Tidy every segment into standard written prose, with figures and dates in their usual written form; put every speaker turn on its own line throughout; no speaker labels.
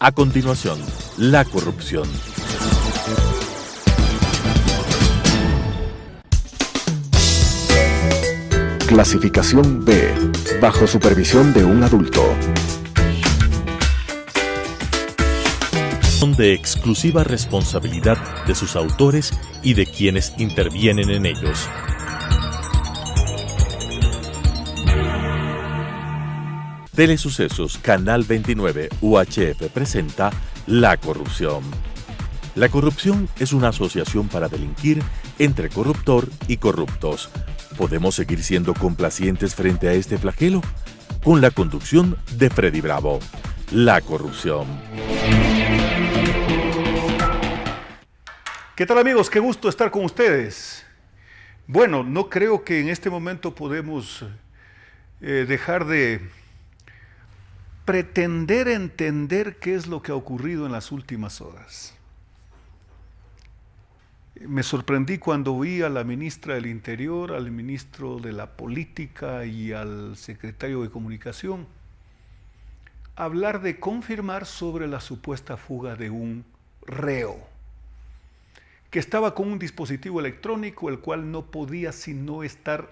A continuación, la corrupción.
Clasificación B, bajo supervisión de un adulto.
Son de exclusiva responsabilidad de sus autores y de quienes intervienen en ellos. Telesucesos, Canal 29, UHF presenta La Corrupción. La corrupción es una asociación para delinquir entre corruptor y corruptos. ¿Podemos seguir siendo complacientes frente a este flagelo? Con la conducción de Freddy Bravo. La corrupción.
¿Qué tal, amigos? Qué gusto estar con ustedes. Bueno, no creo que en este momento podemos dejar de pretender entender qué es lo que ha ocurrido en las últimas horas. Me sorprendí cuando vi a la ministra del Interior, al ministro de la Política y al secretario de Comunicación hablar de confirmar sobre la supuesta fuga de un reo que estaba con un dispositivo electrónico el cual no podía sino estar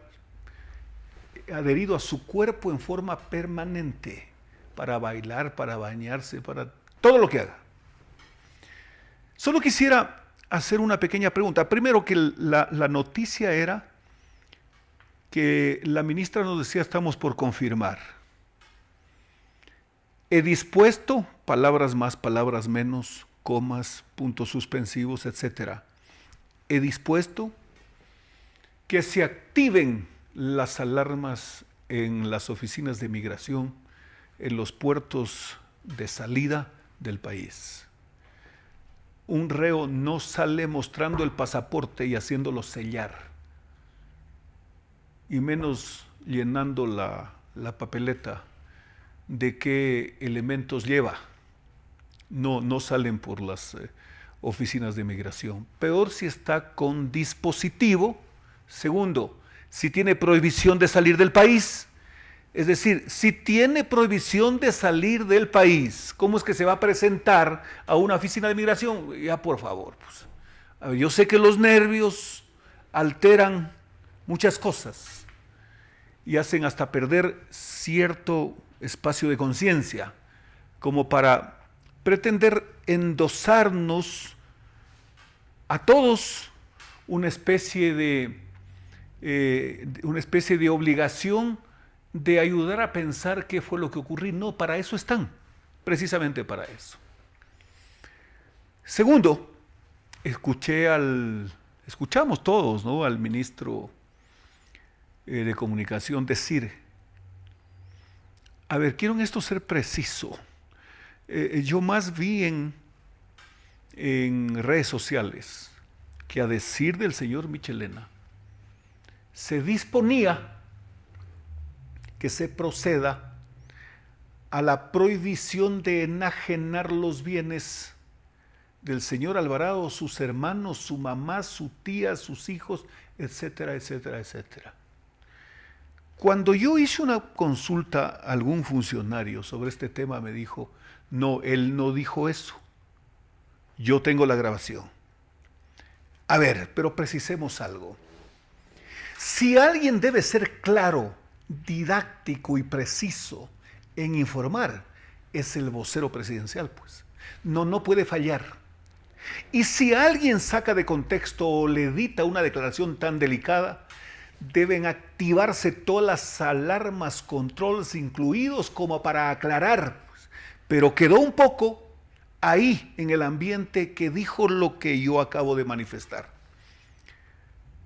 adherido a su cuerpo en forma permanente para bailar, para bañarse, para todo lo que haga. Solo quisiera hacer una pequeña pregunta. Primero, que la noticia era que la ministra nos decía: estamos por confirmar. He dispuesto, palabras más, palabras menos, comas, puntos suspensivos, etc. He dispuesto que se activen las alarmas en las oficinas de migración, en los puertos de salida del país. Un reo no sale mostrando el pasaporte y haciéndolo sellar, y menos llenando la papeleta de qué elementos lleva. No salen por las oficinas de migración. Peor si está con dispositivo. Segundo, si tiene prohibición de salir del país. Es decir, si tiene prohibición de salir del país, ¿cómo es que se va a presentar a una oficina de migración? Ya, por favor. Pues, yo sé que los nervios alteran muchas cosas y hacen hasta perder cierto espacio de conciencia, como para pretender endosarnos a todos una especie de obligación de ayudar a pensar qué fue lo que ocurrió. No, para eso están, precisamente para eso. Segundo, escuchamos todos, ¿no?, al ministro de Comunicación decir: a ver, quiero en esto ser preciso. Yo más vi en redes sociales que, a decir del señor Michelena, se disponía que se proceda a la prohibición de enajenar los bienes del señor Alvarado, sus hermanos, su mamá, su tía, sus hijos, etcétera, etcétera, etcétera. Cuando yo hice una consulta a algún funcionario sobre este tema, me dijo: no, él no dijo eso. Yo tengo la grabación. A ver, pero precisemos algo. Si alguien debe ser claro, didáctico y preciso en informar, es el vocero presidencial, pues. No puede fallar. Y si alguien saca de contexto o le edita una declaración tan delicada, deben activarse todas las alarmas, controles incluidos, como para aclarar. Pero quedó un poco ahí en el ambiente que dijo lo que yo acabo de manifestar.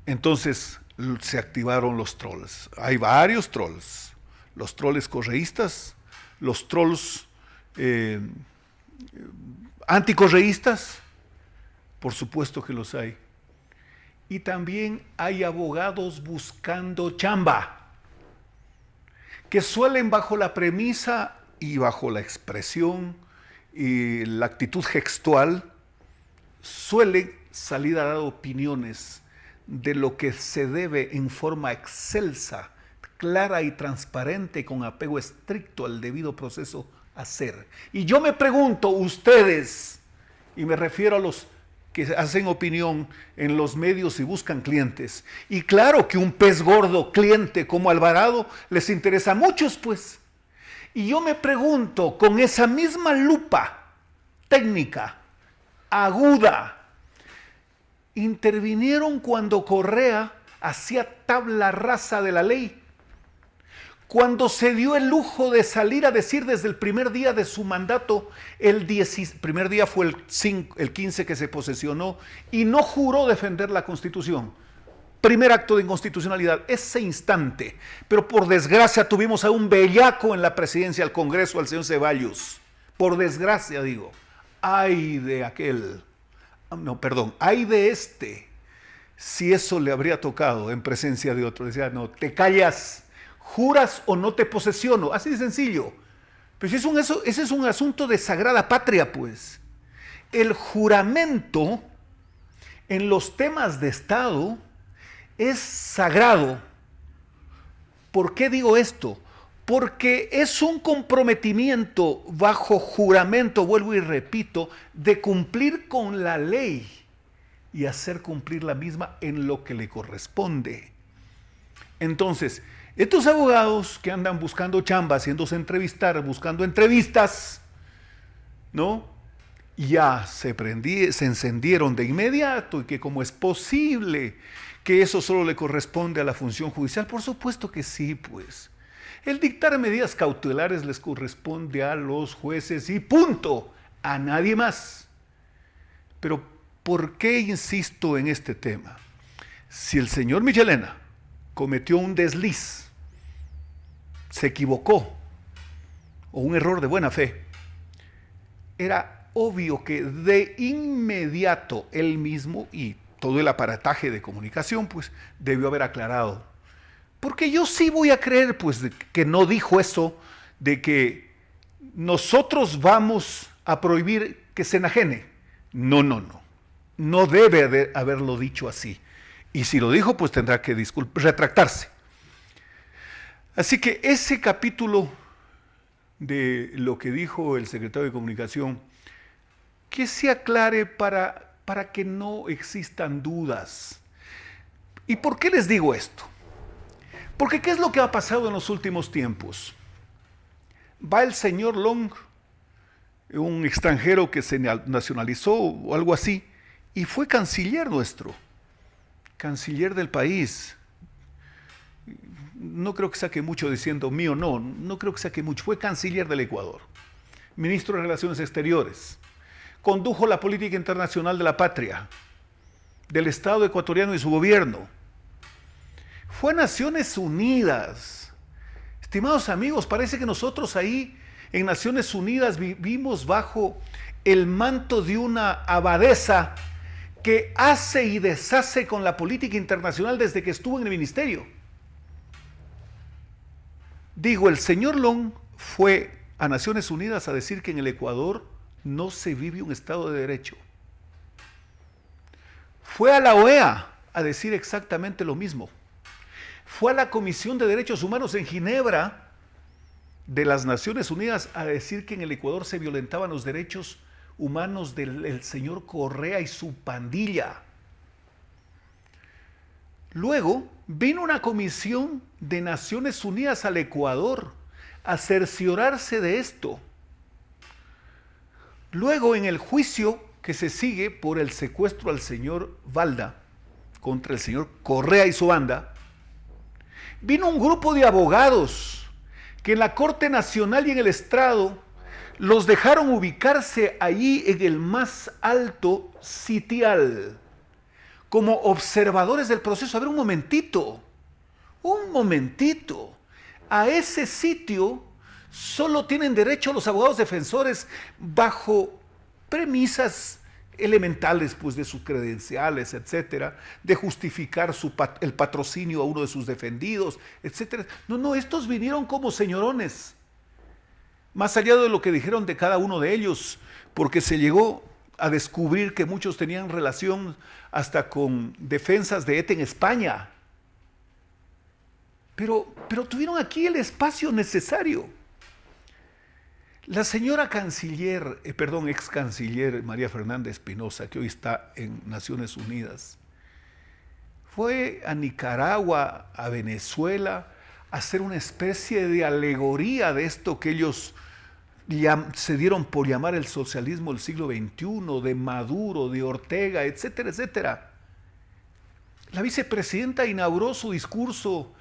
Entonces se activaron los trolls. Hay varios trolls. Los trolls correístas, los trolls anticorreístas, por supuesto que los hay. Y también hay abogados buscando chamba, que suelen, bajo la premisa y bajo la expresión y la actitud gestual, suelen salir a dar opiniones de lo que se debe en forma excelsa, clara y transparente, con apego estricto al debido proceso hacer. Y yo me pregunto, ustedes, y me refiero a los que hacen opinión en los medios y buscan clientes, y claro que un pez gordo cliente como Alvarado les interesa a muchos, pues. Y yo me pregunto, con esa misma lupa técnica, aguda, intervinieron cuando Correa hacía tabla rasa de la ley, cuando se dio el lujo de salir a decir desde el primer día de su mandato, primer día fue el 15 que se posesionó, y no juró defender la Constitución. Primer acto de inconstitucionalidad, ese instante. Pero por desgracia tuvimos a un bellaco en la presidencia del Congreso, al señor Ceballos. Por desgracia, digo. Ay de aquel. No, perdón, ay de este. Si eso le habría tocado en presencia de otro. Decía, no, te callas. ¿Juras o no te posesiono? Así de sencillo. Pues ese es un asunto de sagrada patria, pues. El juramento en los temas de Estado es sagrado. ¿Por qué digo esto? Porque es un comprometimiento bajo juramento, vuelvo y repito, de cumplir con la ley y hacer cumplir la misma en lo que le corresponde. Entonces, estos abogados que andan buscando chamba, haciéndose entrevistar, buscando entrevistas, ¿no? Ya se encendieron de inmediato, y que cómo es posible que eso solo le corresponde a la función judicial. Por supuesto que sí, pues. El dictar medidas cautelares les corresponde a los jueces y punto, a nadie más. Pero, ¿por qué insisto en este tema? Si el señor Michelena cometió un desliz, se equivocó, o un error de buena fe, era obvio que de inmediato él mismo y todo el aparataje de comunicación, pues, debió haber aclarado. Porque yo sí voy a creer, pues, que no dijo eso de que nosotros vamos a prohibir que se enajene. No. No debe haberlo dicho así. Y si lo dijo, pues tendrá que retractarse. Así que ese capítulo de lo que dijo el secretario de Comunicación, que se aclare para que no existan dudas. ¿Y por qué les digo esto? Porque ¿qué es lo que ha pasado en los últimos tiempos? Va el señor Long, un extranjero que se nacionalizó o algo así, y fue canciller nuestro. Canciller del país. No creo que saque mucho diciendo mío, no creo que saque mucho. Fue canciller del Ecuador, ministro de Relaciones Exteriores, condujo la política internacional de la patria, del Estado ecuatoriano y su gobierno. Fue a Naciones Unidas. Estimados amigos, parece que nosotros ahí en Naciones Unidas vivimos bajo el manto de una abadesa que hace y deshace con la política internacional desde que estuvo en el ministerio. Digo, el señor Long fue a Naciones Unidas a decir que en el Ecuador no se vive un Estado de Derecho. Fue a la OEA a decir exactamente lo mismo. Fue a la Comisión de Derechos Humanos en Ginebra de las Naciones Unidas a decir que en el Ecuador se violentaban los derechos humanos del señor Correa y su pandilla. Luego vino una comisión de Naciones Unidas al Ecuador a cerciorarse de esto. Luego, en el juicio que se sigue por el secuestro al señor Valda contra el señor Correa y su banda, vino un grupo de abogados que en la Corte Nacional y en el estrado los dejaron ubicarse allí en el más alto sitial, como observadores del proceso. A ver, un momentito, a ese sitio solo tienen derecho los abogados defensores bajo premisas elementales, pues, de sus credenciales, etcétera, de justificar el patrocinio a uno de sus defendidos, etcétera. No, estos vinieron como señorones, más allá de lo que dijeron de cada uno de ellos, porque se llegó a descubrir que muchos tenían relación hasta con defensas de ETA en España. Pero tuvieron aquí el espacio necesario. La señora canciller, ex canciller María Fernanda Espinosa, que hoy está en Naciones Unidas, fue a Nicaragua, a Venezuela, a hacer una especie de alegoría de esto que ellos se dieron por llamar el socialismo del siglo XXI, de Maduro, de Ortega, etcétera, etcétera. La vicepresidenta inauguró su discurso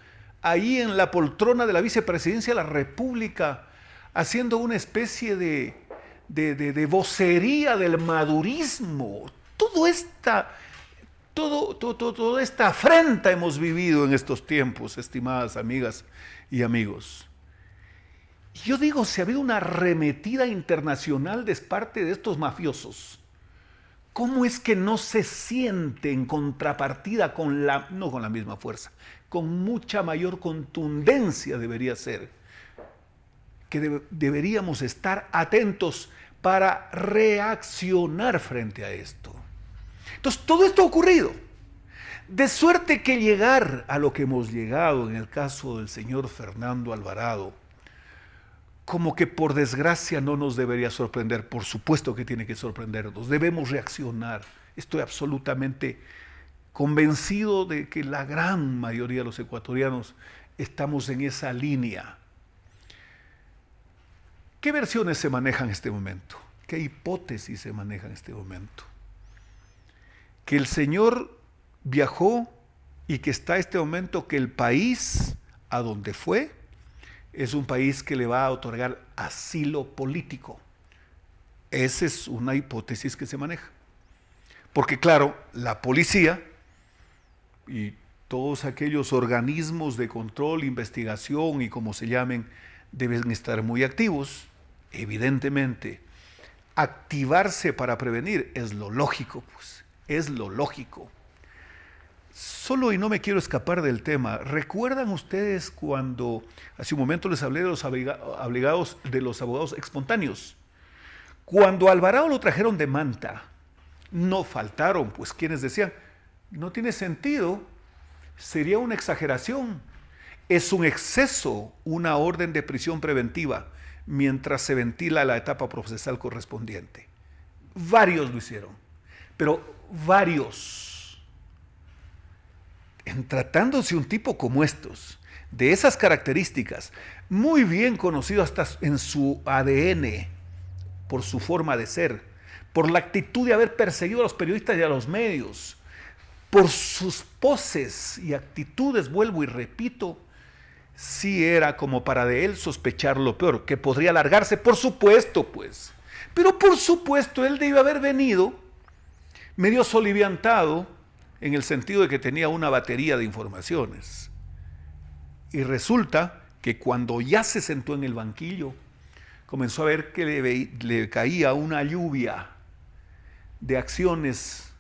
ahí en la poltrona de la vicepresidencia de la República, haciendo una especie de vocería del madurismo. Toda esta afrenta hemos vivido en estos tiempos, estimadas amigas y amigos. Yo digo, si ha habido una arremetida internacional de parte de estos mafiosos, ¿cómo es que no se siente en contrapartida no con la misma fuerza, con mucha mayor contundencia debería ser, que deberíamos estar atentos para reaccionar frente a esto? Entonces, todo esto ha ocurrido, de suerte que llegar a lo que hemos llegado en el caso del señor Fernando Alvarado, como que por desgracia no nos debería sorprender. Por supuesto que tiene que sorprendernos, debemos reaccionar. Estoy absolutamente convencido de que la gran mayoría de los ecuatorianos estamos en esa línea. ¿Qué versiones se manejan en este momento? ¿Qué hipótesis se manejan en este momento? Que el señor viajó y que está en este momento que el país a donde fue es un país que le va a otorgar asilo político. Esa es una hipótesis que se maneja. Porque claro, la policía y todos aquellos organismos de control, investigación y como se llamen, deben estar muy activos. Evidentemente, activarse para prevenir es lo lógico, pues, es lo lógico. Solo, y no me quiero escapar del tema, ¿recuerdan ustedes cuando hace un momento les hablé de los abogados espontáneos? Cuando a Alvarado lo trajeron de Manta, no faltaron pues quienes decían, no tiene sentido, sería una exageración, es un exceso una orden de prisión preventiva mientras se ventila la etapa procesal correspondiente. Varios lo hicieron, pero varios. En tratándose un tipo como estos, de esas características, muy bien conocido hasta en su ADN, por su forma de ser, por la actitud de haber perseguido a los periodistas y a los medios, por sus poses y actitudes, vuelvo y repito, sí era como para de él sospechar lo peor, que podría alargarse, por supuesto, pues. Pero por supuesto, él debe haber venido medio soliviantado, en el sentido de que tenía una batería de informaciones. Y resulta que cuando ya se sentó en el banquillo, comenzó a ver que le caía una lluvia de acciones,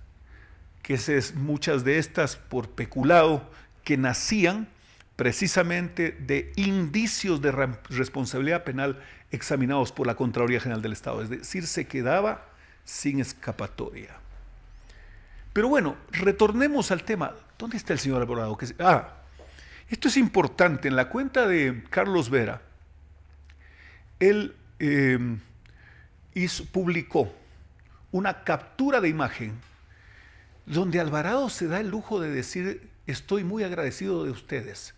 muchas de estas por peculado, que nacían precisamente de indicios de responsabilidad penal examinados por la Contraloría General del Estado. Es decir, se quedaba sin escapatoria. Pero bueno, retornemos al tema. ¿Dónde está el señor Alvarado? Esto es importante. En la cuenta de Carlos Vera, él publicó una captura de imagen donde Alvarado se da el lujo de decir, estoy muy agradecido de ustedes.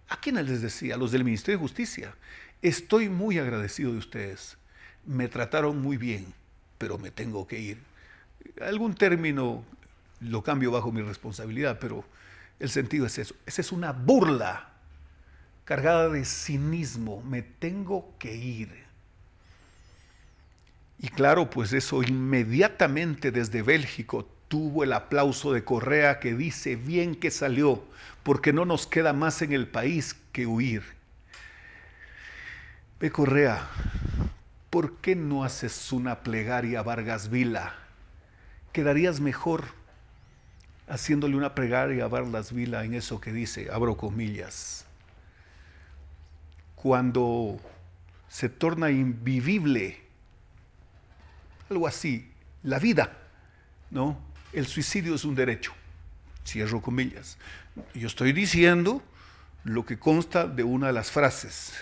¿A quiénes les decía? A los del Ministerio de Justicia. Estoy muy agradecido de ustedes. Me trataron muy bien, pero me tengo que ir. Algún término lo cambio bajo mi responsabilidad, pero el sentido es eso. Esa es una burla cargada de cinismo. Me tengo que ir. Y claro, pues eso inmediatamente desde Bélgica tuvo el aplauso de Correa, que dice bien que salió, porque no nos queda más en el país que huir. Ve, Correa, ¿por qué no haces una plegaria a Vargas Vila? Quedarías mejor haciéndole una plegaria a Vargas Vila en eso que dice, abro comillas, cuando se torna invivible, algo así, la vida, ¿no? El suicidio es un derecho, cierro comillas. Yo estoy diciendo lo que consta de una de las frases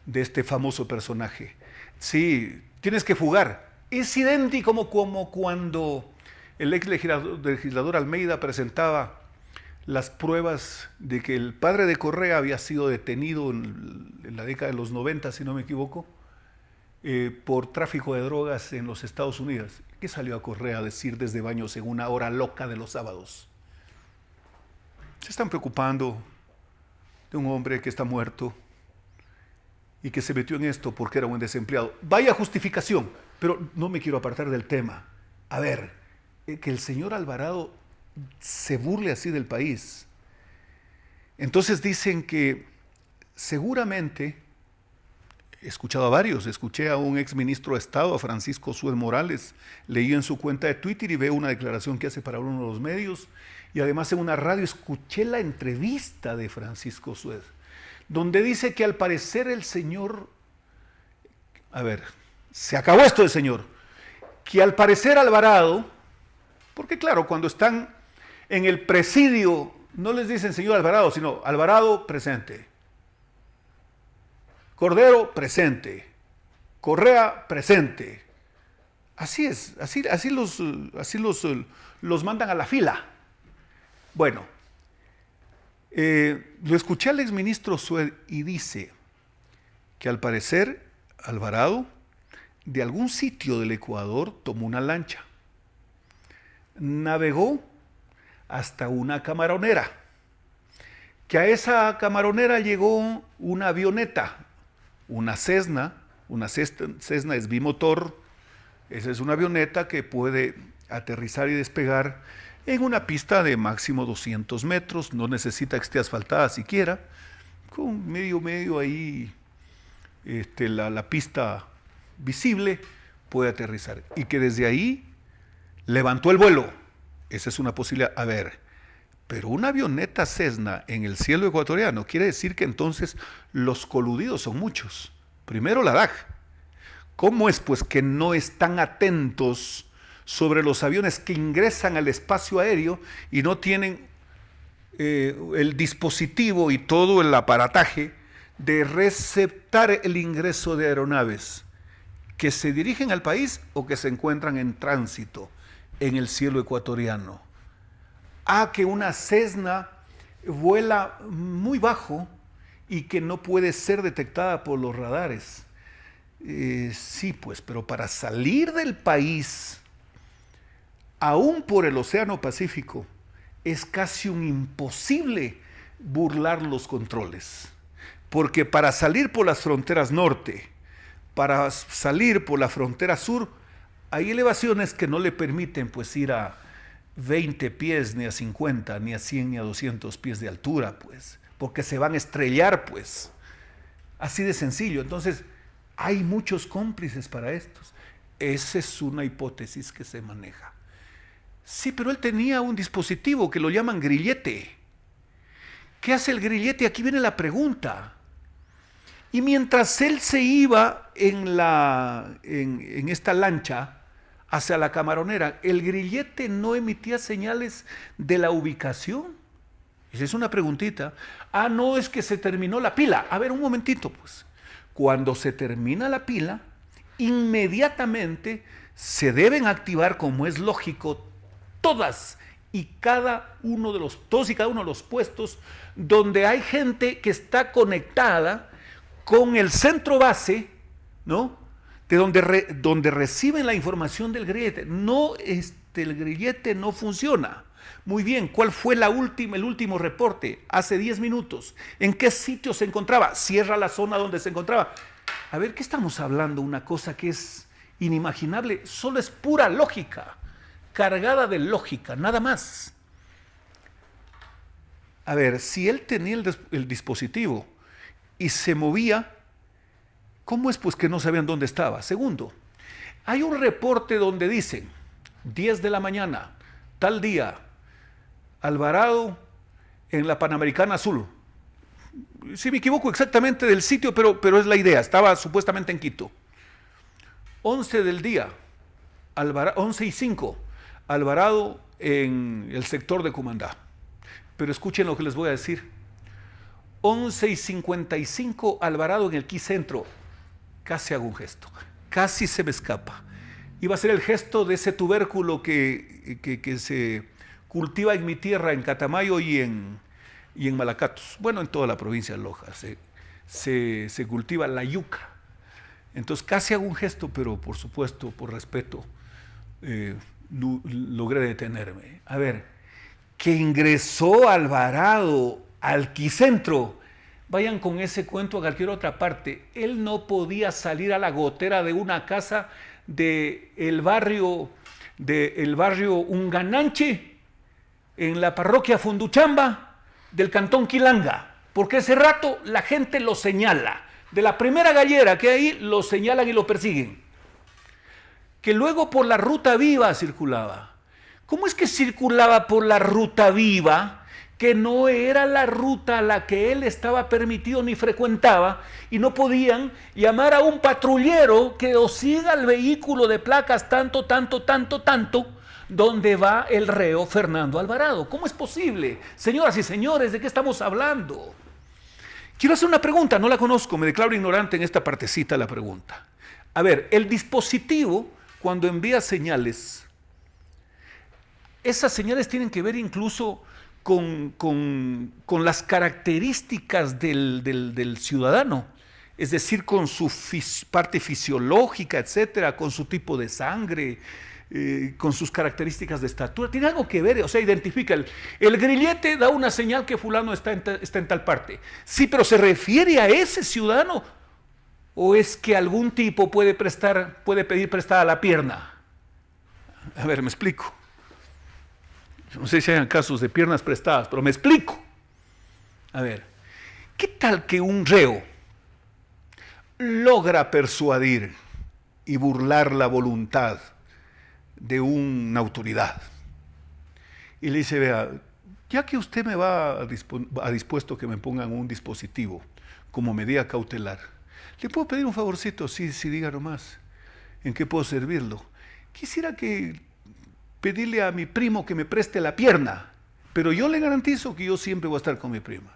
de este famoso personaje. Sí, tienes que fugar. Es idéntico como cuando el ex legislador Almeida presentaba las pruebas de que el padre de Correa había sido detenido en la década de los 90, si no me equivoco, por tráfico de drogas en los Estados Unidos. ¿Qué salió a Correa a decir desde Baños en una hora loca de los sábados? Se están preocupando de un hombre que está muerto y que se metió en esto porque era un desempleado. Vaya justificación, pero no me quiero apartar del tema. A ver, que el señor Alvarado se burle así del país. Entonces dicen que seguramente, he escuchado a varios, escuché a un exministro de Estado, a Francisco Suez Morales, leí en su cuenta de Twitter y veo una declaración que hace para uno de los medios, y además en una radio escuché la entrevista de Francisco Suez, donde dice que al parecer el señor, a ver, se acabó esto del señor, que al parecer Alvarado, porque claro, cuando están en el presidio, no les dicen señor Alvarado, sino Alvarado presente, Cordero presente, Correa presente. Así es, así los mandan a la fila. Bueno, lo escuché al exministro Sued y dice que al parecer Alvarado de algún sitio del Ecuador tomó una lancha, navegó hasta una camaronera, que a esa camaronera llegó una avioneta, una Cessna es bimotor, esa es una avioneta que puede aterrizar y despegar en una pista de máximo 200 metros, no necesita que esté asfaltada siquiera, con medio ahí la pista visible, puede aterrizar. Y que desde ahí levantó el vuelo. Esa es una posibilidad. A ver, pero una avioneta Cessna en el cielo ecuatoriano quiere decir que entonces los coludidos son muchos. Primero la DAG. ¿Cómo es pues que no están atentos sobre los aviones que ingresan al espacio aéreo y no tienen el dispositivo y todo el aparataje de receptar el ingreso de aeronaves que se dirigen al país o que se encuentran en tránsito en el cielo ecuatoriano? Que una Cessna vuela muy bajo y que no puede ser detectada por los radares. Sí, pues, pero para salir del país, aún por el Océano Pacífico, es casi un imposible burlar los controles. Porque para salir por las fronteras norte, para salir por la frontera sur, hay elevaciones que no le permiten pues ir a 20 pies, ni a 50, ni a 100, ni a 200 pies de altura, pues, porque se van a estrellar, pues. Así de sencillo. Entonces, hay muchos cómplices para estos. Esa es una hipótesis que se maneja. Sí, pero él tenía un dispositivo que lo llaman grillete. ¿Qué hace el grillete? Aquí viene la pregunta. Y mientras él se iba en esta lancha hacia la camaronera, el grillete no emitía señales de la ubicación. Esa es una preguntita. No, es que se terminó la pila. A ver, un momentito, pues. Cuando se termina la pila, inmediatamente se deben activar, como es lógico, todos y cada uno de los puestos donde hay gente que está conectada con el centro base, ¿no? De donde reciben la información del grillete. No, el grillete no funciona. Muy bien, ¿cuál fue el último reporte? Hace 10 minutos. ¿En qué sitio se encontraba? Cierra la zona donde se encontraba. A ver, ¿qué estamos hablando? Una cosa que es inimaginable, solo es pura lógica, cargada de lógica, nada más. A ver, si él tenía el dispositivo y se movía, ¿cómo es pues que no sabían dónde estaba? Segundo, hay un reporte donde dicen 10 de la mañana, tal día, Alvarado en la Panamericana Azul. Si me equivoco exactamente del sitio, pero es la idea, estaba supuestamente en Quito. 11 del día, 11:05, Alvarado en el sector de Cumandá. Pero escuchen lo que les voy a decir. 11:55, Alvarado en el Quicentro. casi hago un gesto, casi se me escapa. Iba a ser el gesto de ese tubérculo que se cultiva en mi tierra, en Catamayo y en Malacatos. Bueno, en toda la provincia de Loja se cultiva la yuca. Entonces casi hago un gesto, pero por supuesto, por respeto, logré detenerme. A ver, que ingresó Alvarado al Quicentro. Vayan con ese cuento a cualquier otra parte. Él no podía salir a la gotera de una casa del barrio Ungananche, en la parroquia Funduchamba del cantón Quilanga, porque ese rato la gente lo señala. De la primera gallera que hay, lo señalan y lo persiguen. Que luego por la Ruta Viva circulaba. ¿Cómo es que circulaba por la Ruta Viva? Que no era la ruta a la que él estaba permitido ni frecuentaba, y no podían llamar a un patrullero que os siga el vehículo de placas tanto, donde va el reo Fernando Alvarado. ¿Cómo es posible? Señoras y señores, ¿de qué estamos hablando? Quiero hacer una pregunta, no la conozco, me declaro ignorante en esta partecita de la pregunta. A ver, el dispositivo, cuando envía señales, esas señales tienen que ver incluso con las características del ciudadano, es decir, con su parte fisiológica, etcétera, con su tipo de sangre, con sus características de estatura. Tiene algo que ver, o sea, identifica. El grillete da una señal que fulano está en tal parte. Sí, pero ¿se refiere a ese ciudadano? ¿O es que algún tipo puede pedir prestada la pierna? A ver, me explico. No sé si hayan casos de piernas prestadas, pero me explico. A ver, ¿qué tal que un reo logra persuadir y burlar la voluntad de una autoridad? Y le dice, vea, ya que usted me va a dispuesto que me pongan un dispositivo como medida cautelar, ¿le puedo pedir un favorcito? Sí, diga nomás. ¿En qué puedo servirlo? Quisiera pedirle a mi primo que me preste la pierna, pero yo le garantizo que yo siempre voy a estar con mi prima.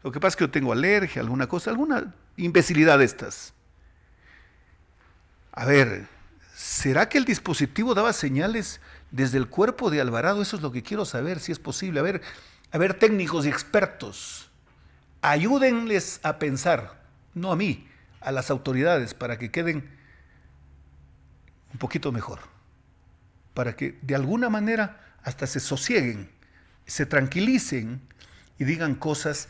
Lo que pasa es que yo tengo alergia, alguna cosa, alguna imbecilidad de estas. A ver, ¿será que el dispositivo daba señales desde el cuerpo de Alvarado? Eso es lo que quiero saber, si es posible. A ver, técnicos y expertos, ayúdenles a pensar, no a mí, a las autoridades, para que queden un poquito mejor, para que de alguna manera hasta se sosieguen, se tranquilicen y digan cosas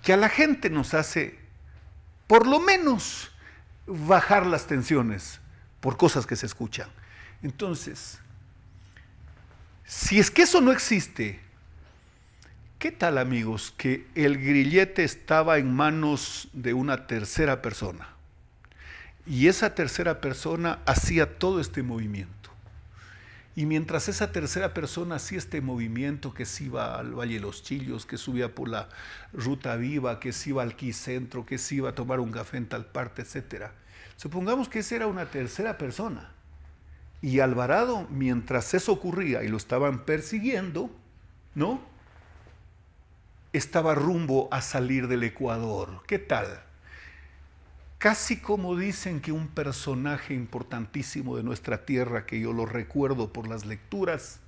que a la gente nos hace, por lo menos, bajar las tensiones por cosas que se escuchan. Entonces, si es que eso no existe, ¿qué tal, amigos, que el grillete estaba en manos de una tercera persona? Y esa tercera persona hacía todo este movimiento. Y mientras esa tercera persona hacía este movimiento, que se iba al Valle de los Chillos, que subía por la Ruta Viva, que se iba al Quicentro, que se iba a tomar un café en tal parte, etcétera. Supongamos que esa era una tercera persona. Y Alvarado, mientras eso ocurría y lo estaban persiguiendo, ¿no?, estaba rumbo a salir del Ecuador. ¿Qué tal? Casi como dicen que un personaje importantísimo de nuestra tierra, que yo lo recuerdo por las lecturas,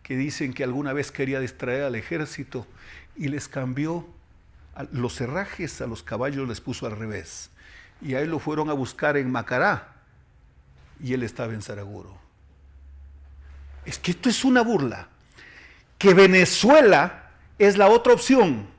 que dicen que alguna vez quería distraer al ejército y les cambió los herrajes a los caballos, les puso al revés. Y a él lo fueron a buscar en Macará y él estaba en Saraguro. Es que esto es una burla. Que Venezuela es la otra opción.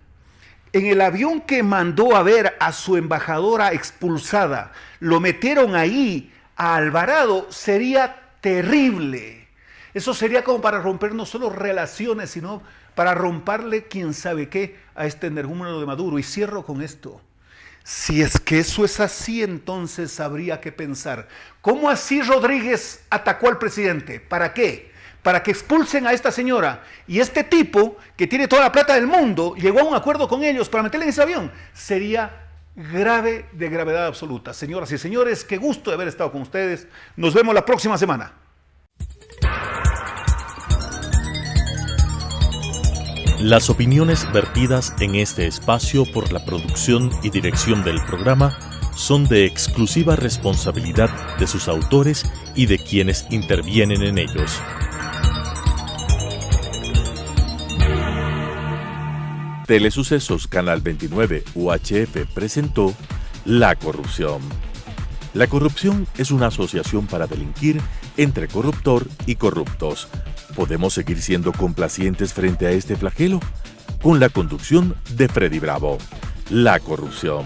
En el avión que mandó a ver a su embajadora expulsada, lo metieron ahí a Alvarado, sería terrible. Eso sería como para romper no solo relaciones, sino para romperle quién sabe qué a este energúmeno de Maduro. Y cierro con esto. Si es que eso es así, entonces habría que pensar, ¿cómo así Rodríguez atacó al presidente? ¿Para qué? Para que expulsen a esta señora, y este tipo, que tiene toda la plata del mundo, llegó a un acuerdo con ellos para meterle en ese avión. Sería grave, de gravedad absoluta. Señoras y señores, qué gusto de haber estado con ustedes. Nos vemos la próxima semana.
Las opiniones vertidas en este espacio por la producción y dirección del programa son de exclusiva responsabilidad de sus autores y de quienes intervienen en ellos. Telesucesos Canal 29 UHF presentó La corrupción. La corrupción es una asociación para delinquir entre corruptor y corruptos. ¿Podemos seguir siendo complacientes frente a este flagelo? Con la conducción de Freddy Bravo. La corrupción.